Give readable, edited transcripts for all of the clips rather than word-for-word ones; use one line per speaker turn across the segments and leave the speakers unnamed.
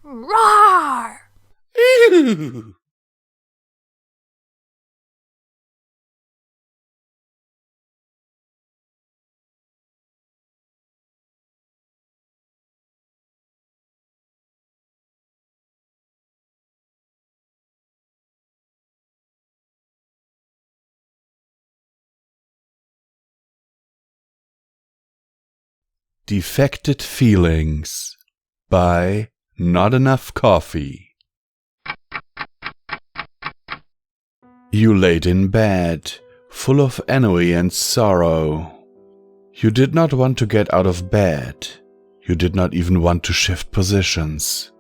Roar!
Ew. Defected Feelings by Not Enough Coffee. You laid in bed, full of ennui and sorrow. You did not want to get out of bed. You did not even want to shift positions.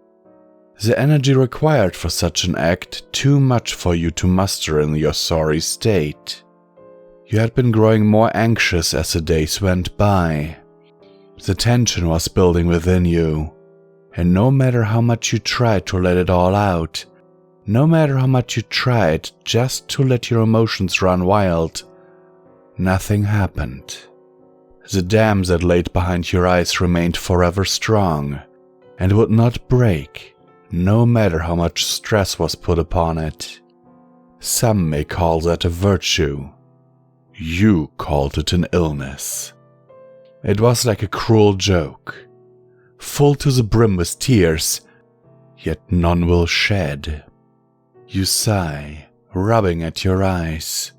The energy required for such an act too much for you to muster in your sorry state. You had been growing more anxious as the days went by. The tension was building within you, and no matter how much you tried to let it all out, no matter how much you tried just to let your emotions run wild, nothing happened. The dam that laid behind your eyes remained forever strong, and would not break, no matter how much stress was put upon it. Some may call that a virtue. You called it an illness. It was like a cruel joke, full to the brim with tears, yet none will shed. You sigh, rubbing at your eyes.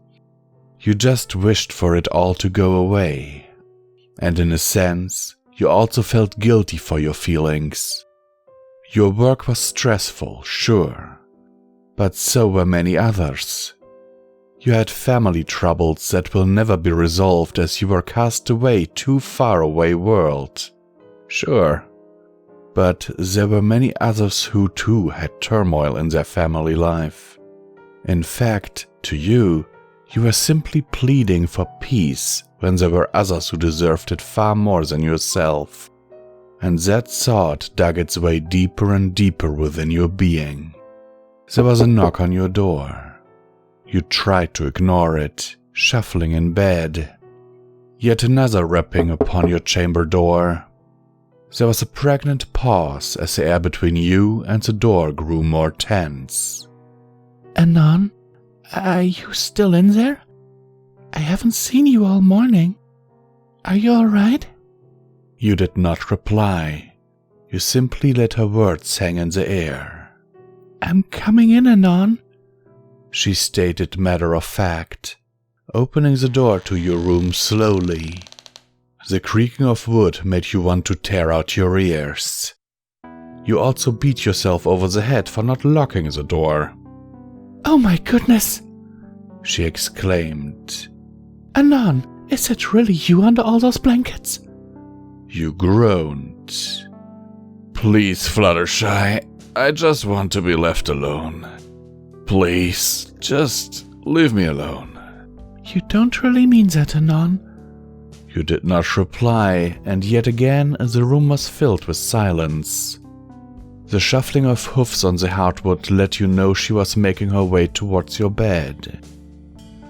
You just wished for it all to go away, and in a sense, you also felt guilty for your feelings. Your work was stressful, sure, but so were many others. You had family troubles that will never be resolved as you were cast away to far away world. Sure, but there were many others who too had turmoil in their family life. In fact, to you, you were simply pleading for peace when there were others who deserved it far more than yourself. And that thought dug its way deeper and deeper within your being. There was a knock on your door. You tried to ignore it, shuffling in bed. Yet another rapping upon your chamber door. There was a pregnant pause as the air between you and the door grew more tense.
Anon, are you still in there? I haven't seen you all morning. Are you all right?
You did not reply. You simply let her words hang in the air.
I'm coming in, Anon,
she stated matter of fact, opening the door to your room slowly. The creaking of wood made you want to tear out your ears. You also beat yourself over the head for not locking the door.
Oh my goodness,
she exclaimed.
Anon, is it really you under all those blankets?
You groaned. Please, Fluttershy, I just want to be left alone. Please, just leave me alone.
You don't really mean that, Anon.
You did not reply, and yet again the room was filled with silence. The shuffling of hoofs on the hardwood let you know she was making her way towards your bed.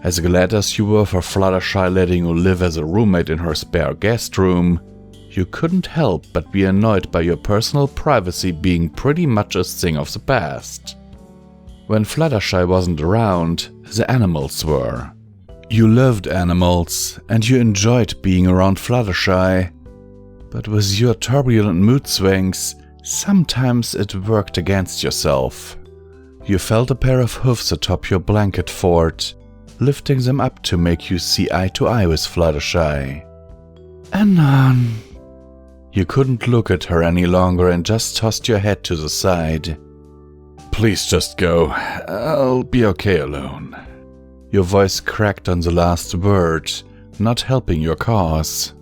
As glad as you were for Fluttershy letting you live as a roommate in her spare guest room, you couldn't help but be annoyed by your personal privacy being pretty much a thing of the past. When Fluttershy wasn't around, the animals were. You loved animals, and you enjoyed being around Fluttershy, but with your turbulent mood swings, sometimes it worked against yourself. You felt a pair of hoofs atop your blanket fort, lifting them up to make you see eye to eye with Fluttershy.
Anon.
You couldn't look at her any longer and just tossed your head to the side. Please just go. I'll be okay alone. Your voice cracked on the last word, not helping your cause.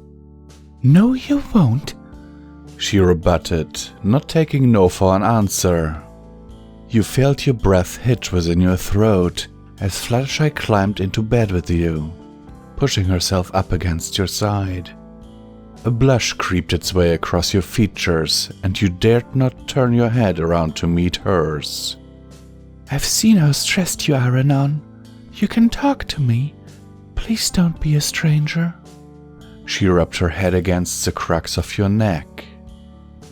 No, you won't,
she rebutted, not taking no for an answer. You felt your breath hitch within your throat as Fluttershy climbed into bed with you, pushing herself up against your side. A blush creeped its way across your features, and you dared not turn your head around to meet hers.
I've seen how stressed you are, Anon. You can talk to me. Please don't be a stranger.
She rubbed her head against the cracks of your neck.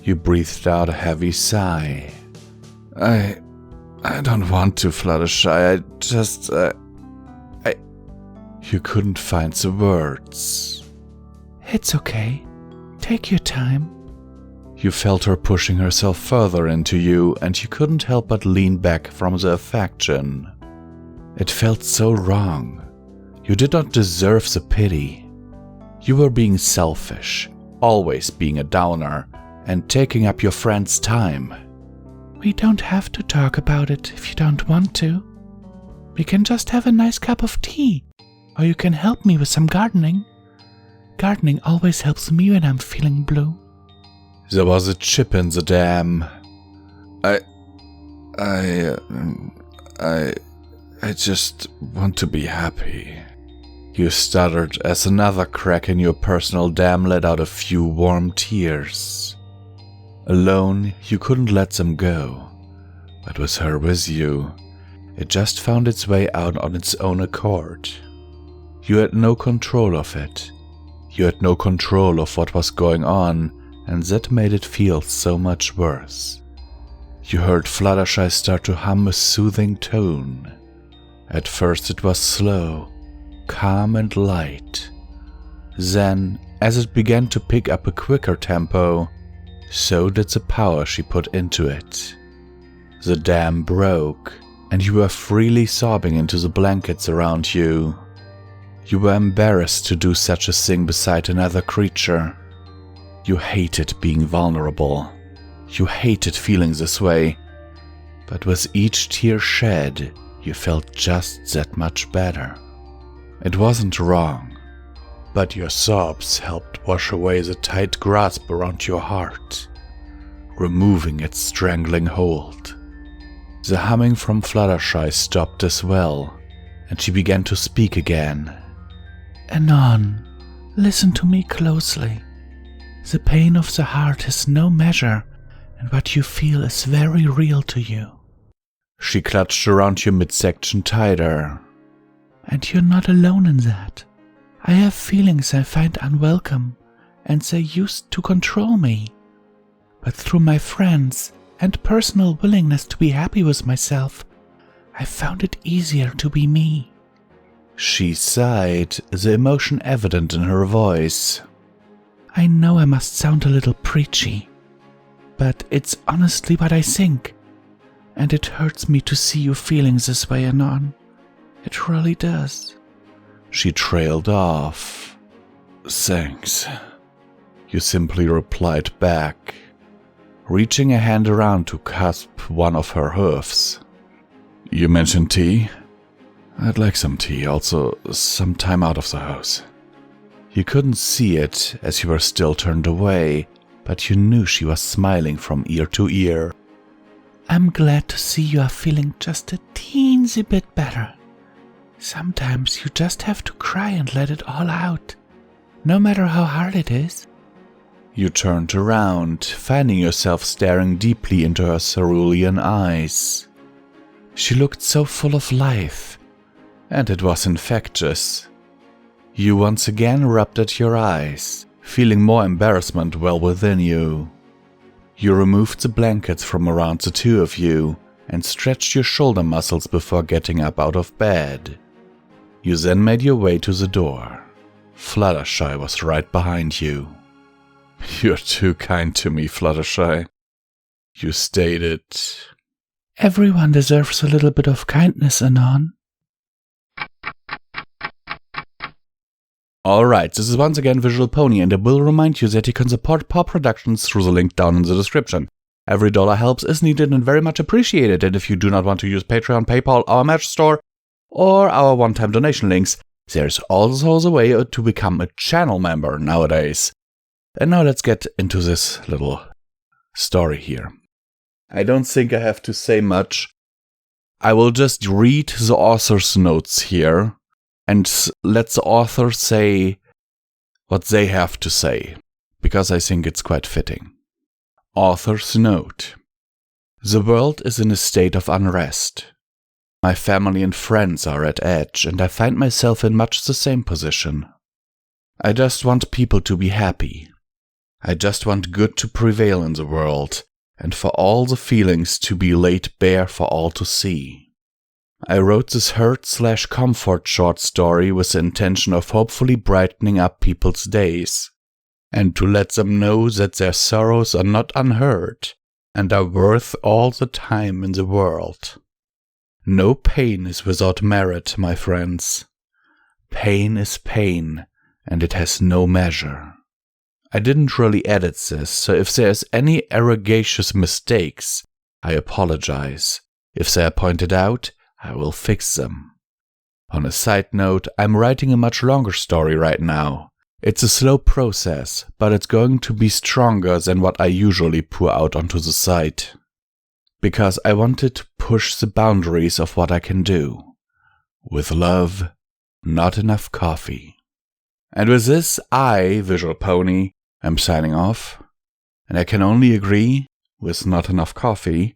You breathed out a heavy sigh. I don't want to, Fluttershy. You couldn't find the words.
It's okay. Take your time.
You felt her pushing herself further into you, and you couldn't help but lean back from the affection. It felt so wrong. You did not deserve the pity. You were being selfish, always being a downer, and taking up your friend's time.
We don't have to talk about it if you don't want to. We can just have a nice cup of tea, or you can help me with some gardening. Gardening always helps me when I'm feeling blue.
There was a chip in the dam. I just want to be happy. You stuttered as another crack in your personal dam let out a few warm tears. Alone, you couldn't let them go, but with her with you, it just found its way out on its own accord. You had no control of it. You had no control of what was going on, and that made it feel so much worse. You heard Fluttershy start to hum a soothing tone. At first it was slow, calm and light. Then, as it began to pick up a quicker tempo, so did the power she put into it. The dam broke, and you were freely sobbing into the blankets around you. You were embarrassed to do such a thing beside another creature. You hated being vulnerable. You hated feeling this way. But with each tear shed, you felt just that much better. It wasn't wrong, but your sobs helped wash away the tight grasp around your heart, removing its strangling hold. The humming from Fluttershy stopped as well, and she began to speak again.
Anon, listen to me closely. The pain of the heart has no measure, and what you feel is very real to you.
She clutched around your midsection tighter.
And you're not alone in that. I have feelings I find unwelcome, and they used to control me. But through my friends and personal willingness to be happy with myself, I found it easier to be me.
She sighed, the emotion evident in her voice.
I know I must sound a little preachy, but it's honestly what I think, and it hurts me to see you feeling this way, Anon. It really does.
She trailed off. Thanks. You simply replied back, reaching a hand around to clasp one of her hoofs. You mentioned tea? I'd like some tea, also some time out of the house. You couldn't see it as you were still turned away, but you knew she was smiling from ear to ear.
I'm glad to see you are feeling just a teensy bit better. Sometimes you just have to cry and let it all out, no matter how hard it is.
You turned around, finding yourself staring deeply into her cerulean eyes. She looked so full of life, and it was infectious. You once again rubbed at your eyes, feeling more embarrassment well within you. You removed the blankets from around the two of you and stretched your shoulder muscles before getting up out of bed. You then made your way to the door. Fluttershy was right behind you. You're too kind to me, Fluttershy. You stated.
Everyone deserves a little bit of kindness, Anon.
Alright, this is once again Visual Pony, and I will remind you that you can support PXProf through the link down in the description. Every dollar helps is needed and very much appreciated, and if you do not want to use Patreon, PayPal, our merch store, or our one-time donation links, there's also a way to become a channel member nowadays. And now let's get into this little story here. I don't think I have to say much. I will just read the author's notes here, and let the author say what they have to say, because I think it's quite fitting. Author's note. The world is in a state of unrest. My family and friends are at edge, and I find myself in much the same position. I just want people to be happy. I just want good to prevail in the world, and for all the feelings to be laid bare for all to see. I wrote this hurt/comfort short story with the intention of hopefully brightening up people's days, and to let them know that their sorrows are not unheard and are worth all the time in the world. No pain is without merit, my friends. Pain is pain, and it has no measure. I didn't really edit this, so if there's any egregious mistakes, I apologize. If they are pointed out, I will fix them. On a side note, I'm writing a much longer story right now. It's a slow process, but it's going to be stronger than what I usually pour out onto the site. Because I wanted to push the boundaries of what I can do. With love, not enough coffee. And with this, I, Visual Pony, am signing off. And I can only agree, with not enough coffee,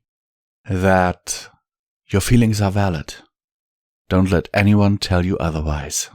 that your feelings are valid. Don't let anyone tell you otherwise.